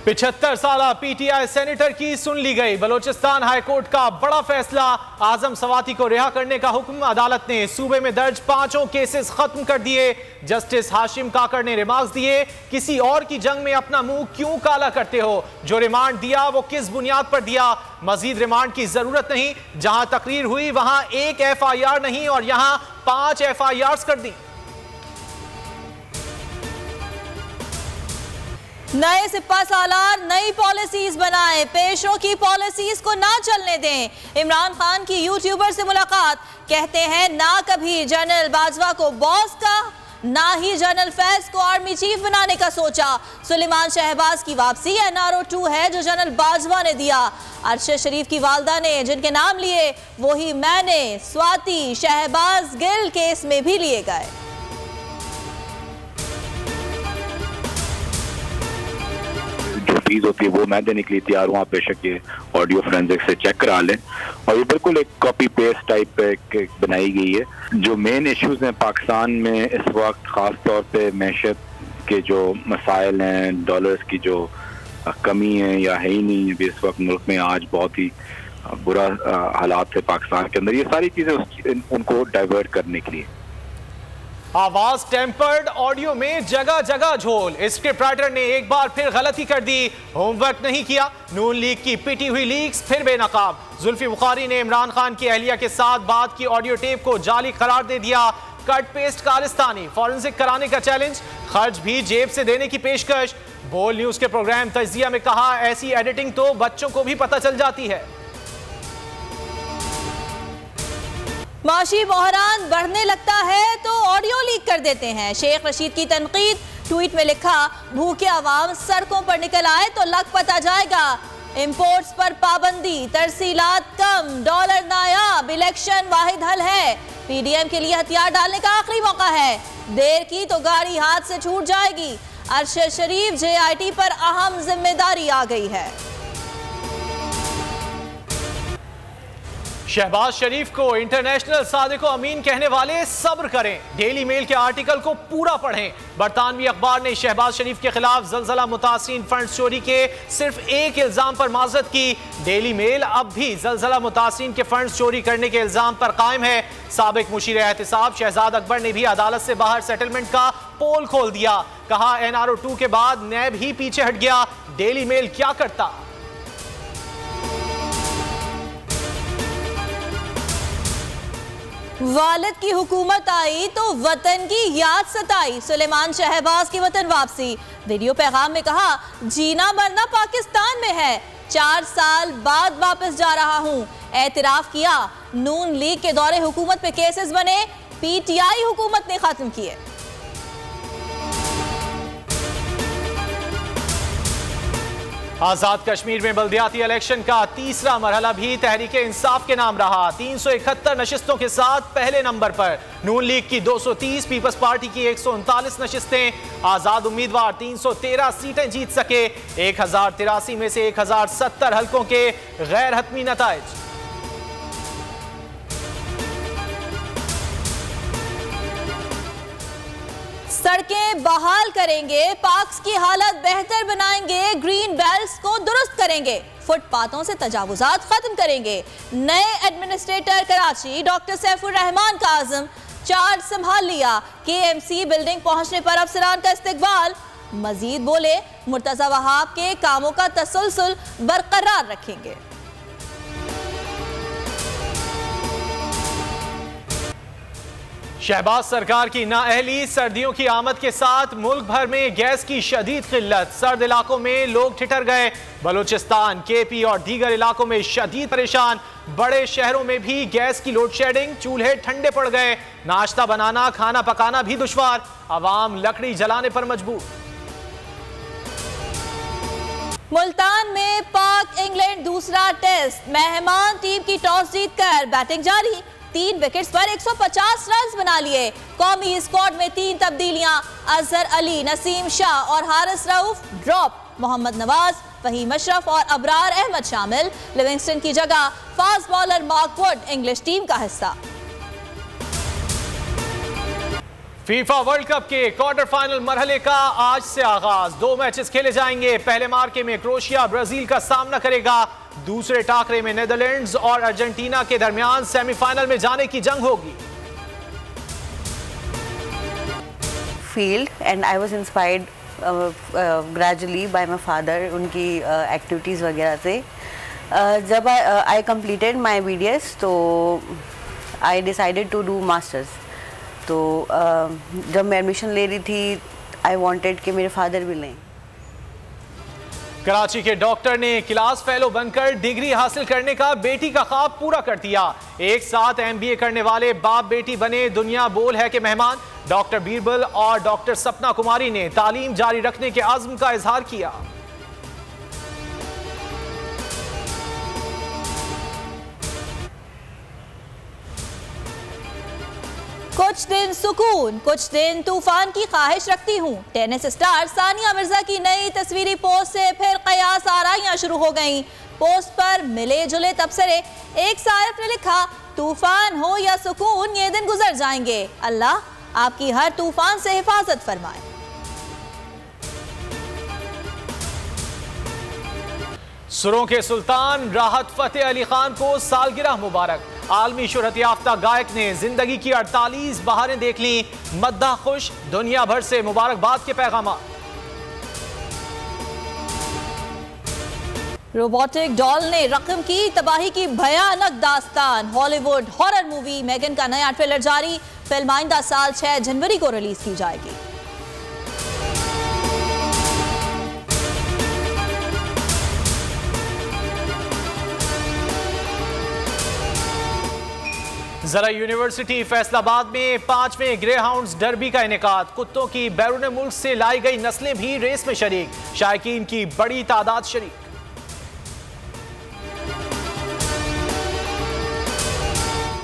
75 साल PTI senator की सुन ली गई। बलोचिस्तान हाईकोर्ट का बड़ा फैसला, आजम सवाती को रिहा करने का हुक्म। अदालत ने सूबे में दर्ज 5 केसेस खत्म कर दिए। जस्टिस हाशिम काकड़ ने रिमार्क्स दिए, किसी और की जंग में अपना मुंह क्यों काला करते हो? जो रिमांड दिया वो किस बुनियाद पर दिया? मजीद रिमांड की जरूरत नहीं। जहां तकरीर हुई वहां 1 FIR नहीं और यहां 5 FIRs कर दी। नए सिपा सालार नई पॉलिसीज बनाए, पेशरों की पॉलिसीज को ना चलने दें। इमरान खान की यूट्यूबर से मुलाकात, कहते हैं ना कभी जनरल बाजवा को बॉस का, ना ही जनरल फैज को आर्मी चीफ बनाने का सोचा। सुलेमान शहबाज की वापसी NRO 2 है जो जनरल बाजवा ने दिया। अरशद शरीफ की वालदा ने जिनके नाम लिए वही मैंने स्वाति शहबाज गिल केस में भी लिए गए। फीस होती है वो मैं देने के लिए तैयार हूँ। आप बेशक ये ऑडियो फोरेंसिक से चेक करा लें। और ये बिल्कुल एक कॉपी पेस्ट टाइप पे बनाई गई है। जो मेन इश्यूज हैं पाकिस्तान में इस वक्त, खास तौर पे मैशत के जो मसाइल हैं, डॉलर्स की जो कमी है या है ही नहीं भी इस वक्त मुल्क में, आज बहुत ही बुरा हालात है पाकिस्तान के अंदर, ये सारी चीज़ें उनको डाइवर्ट करने के लिए। आवाज टेम्पर्ड, ऑडियो में जगह जगह झोल। स्क्रिप्ट राइटर ने एक बार फिर गलती कर दी, होमवर्क नहीं किया। नून लीग की पिटी हुई लीक्स फिर बेनकाब। जुल्फी बुखारी ने इमरान खान की अहलिया के साथ बात की ऑडियो टेप को जाली करार दे दिया। कट पेस्ट खालिस्तानी, फॉरेंसिक कराने का चैलेंज, खर्च भी जेब से देने की पेशकश। बोल न्यूज के प्रोग्राम तजिया में कहा, ऐसी एडिटिंग तो बच्चों को भी पता चल जाती है। माशी बहरान बढ़ने लगता है तो ऑडियो लीक कर देते हैं। शेख रशीद की तनकीद, ट्वीट में लिखा, भूखे अवाम सड़कों पर निकल आए तो लग पता जाएगा। इंपोर्ट्स पर पाबंदी, तरसीलात कम, डॉलर नायाब, इलेक्शन वाहिद हल है। PDM के लिए हथियार डालने का आखिरी मौका है, देर की तो गाड़ी हाथ से छूट जाएगी। अरशद शरीफ JIT पर अहम जिम्मेदारी आ गई है। शहबाज शरीफ को इंटरनेशनल सादिको अमीन कहने वाले सब्र करें। डेली मेल के आर्टिकल को पूरा पढ़ें। बरतानवी अखबार ने शहबाज शरीफ के खिलाफ जलजला मुतासिरीन फंड चोरी के सिर्फ एक इल्जाम पर माजरत की। डेली मेल अब भी जलजला मुतासिरीन के फंड चोरी करने के इल्जाम पर कायम है। साबिक मुशीर एहतिसाब शहजाद अकबर ने भी अदालत से बाहर सेटलमेंट का पोल खोल दिया। कहा, NRO 2 के बाद नैब ही पीछे हट गया, डेली मेल क्या करता। वालिद की हुकूमत आई तो वतन की याद सताई। सुलेमान शहबाज की वतन वापसी, वीडियो पैगाम में कहा, जीना मरना पाकिस्तान में है, 4 साल बाद वापस जा रहा हूं। एतराफ किया, नून लीग के दौरे हुकूमत पे केसेस बने, PTI हुकूमत ने खत्म किए। आजाद कश्मीर में बल्दियाती इलेक्शन का तीसरा मरहला भी तहरीके इंसाफ के नाम रहा। 371 नशिस्तों के साथ पहले नंबर पर। नून लीग की 230, पीपल्स पार्टी की 139 नशिस्तें। आजाद उम्मीदवार 313 सीटें जीत सके। 1083 में से 1070 हलकों के गैर हतमी नताइज। सड़कें बहाल करेंगे, पार्क्स की हालत बेहतर बनाएंगे, ग्रीन बेल्ट्स को दुरुस्त करेंगे, फुटपाथों से तजावुजात खत्म करेंगे। नए एडमिनिस्ट्रेटर कराची डॉक्टर सैफुर रहमान का आज़म, चार्ज संभाल लिया। KMC बिल्डिंग पहुंचने पर अफसरान का इस्तकबाल। मजीद बोले, मुर्तजा वहाब के कामों का तसलसल बरकरार रखेंगे। शहबाज सरकार की नाअहली, सर्दियों की आमद के साथ मुल्क भर में गैस की शदीद किल्लत। सर्द इलाकों में लोग ठिठर गए। बलूचिस्तान, KP और दीगर इलाकों में शदीद परेशान। बड़े शहरों में भी गैस की लोड शेडिंग, चूल्हे ठंडे पड़ गए। नाश्ता बनाना, खाना पकाना भी दुश्वार। आवाम लकड़ी जलाने पर मजबूर। मुल्तान में पाक इंग्लैंड दूसरा टेस्ट, मेहमान टीम की टॉस जीतकर बैटिंग जारी। 3 विकेट्स पर 150 रन बना लिए। कौमी स्क्वाड में 3 तब्दीलियां, अजहर अली, नसीम शाह और हारिस रऊफ ड्रॉप। मोहम्मद नवाज, फहीम अशरफ और अबरार अहमद शामिल। लिविंगस्टन की जगह fast bowler Mark Wood English team का हिस्सा। फीफा वर्ल्ड कप के क्वार्टर फाइनल मरहले का आज से आगाज। 2 मैचेस खेले जाएंगे। पहले मार्के में क्रोएशिया ब्राजील का सामना करेगा। दूसरे टाकरे में नेदरलैंड्स और अर्जेंटीना के दरमियान सेमीफाइनल में जाने की जंग होगी। Field and I was inspired gradually by my father, उनकी एक्टिविटीज़ वगैरह से। जब आई कंप्लीटेड माय बीडीएस तो I decided to do masters. तो जब मैं एडमिशन ले रही थी आई वांटेड कि मेरे फादर भी लें। कराची के डॉक्टर ने क्लास फेलो बनकर डिग्री हासिल करने का बेटी का ख्वाब पूरा कर दिया। एक साथ एमबीए करने वाले बाप बेटी बने दुनिया बोल है के मेहमान। डॉक्टर बीरबल और डॉक्टर सपना कुमारी ने तालीम जारी रखने के आज़्म का इजहार किया। कुछ दिन सुकून, कुछ दिन तूफान की ख्वाहिश रखती हूँ। टेनिस स्टार सानिया मिर्जा की नई तस्वीरी पोस्ट से फिर कयास आराइयां शुरू हो गईं। पोस्ट पर मिले जुले तबसरे। एक सारिफ ने लिखा, तूफान हो या सुकून ये दिन गुजर जाएंगे, अल्लाह आपकी हर तूफान से हिफाजत फरमाए। सुरों के सुल्तान राहत फतेह अली खान को सालगिरह मुबारक। आलमी शोहरत याफ्ता गायक ने जिंदगी की 48 बहारें देख ली। मद्दाह खुश, दुनिया भर से मुबारकबाद के पैगाम। रोबोटिक डॉल ने रकम की तबाही की भयानक दास्तान। हॉलीवुड हॉरर मूवी मेगन का नया ट्रेलर जारी। फिल्म आइंदा साल 6 जनवरी को रिलीज की जाएगी। जरा यूनिवर्सिटी फैसलाबाद में 5वें ग्रे हाउंड्स डर्बी का इनेकाद। कुत्तों की बैरून मुल्क से लाई गई नस्लें भी रेस में शरीक। शायकीन की बड़ी तादाद शरीक।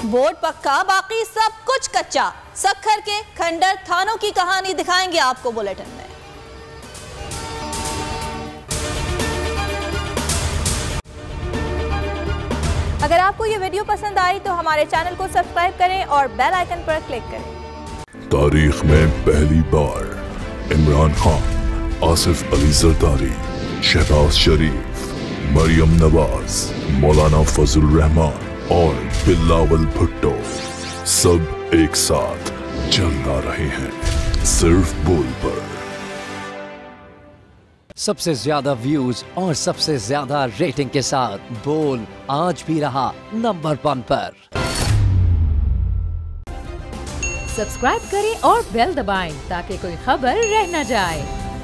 बोर्ड पक्का, बाकी सब कुछ कच्चा। सक्खर के खंडर थानों की कहानी दिखाएंगे आपको बुलेटिन में। अगर आपको ये वीडियो पसंद आई तो हमारे चैनल को सब्सक्राइब करें और बेल आइकन पर क्लिक करें। तारीख में पहली बार इमरान खान, आसिफ अली जरदारी, शहबाज शरीफ, मरियम नवाज, मौलाना फजल रहमान और बिलावल भुट्टो सब एक साथ चल रहे हैं सिर्फ बोल पर। सबसे ज्यादा व्यूज और सबसे ज्यादा रेटिंग के साथ बोल आज भी रहा नंबर 1 पर। सब्सक्राइब करें और बेल दबाएं ताकि कोई खबर रह न जाए।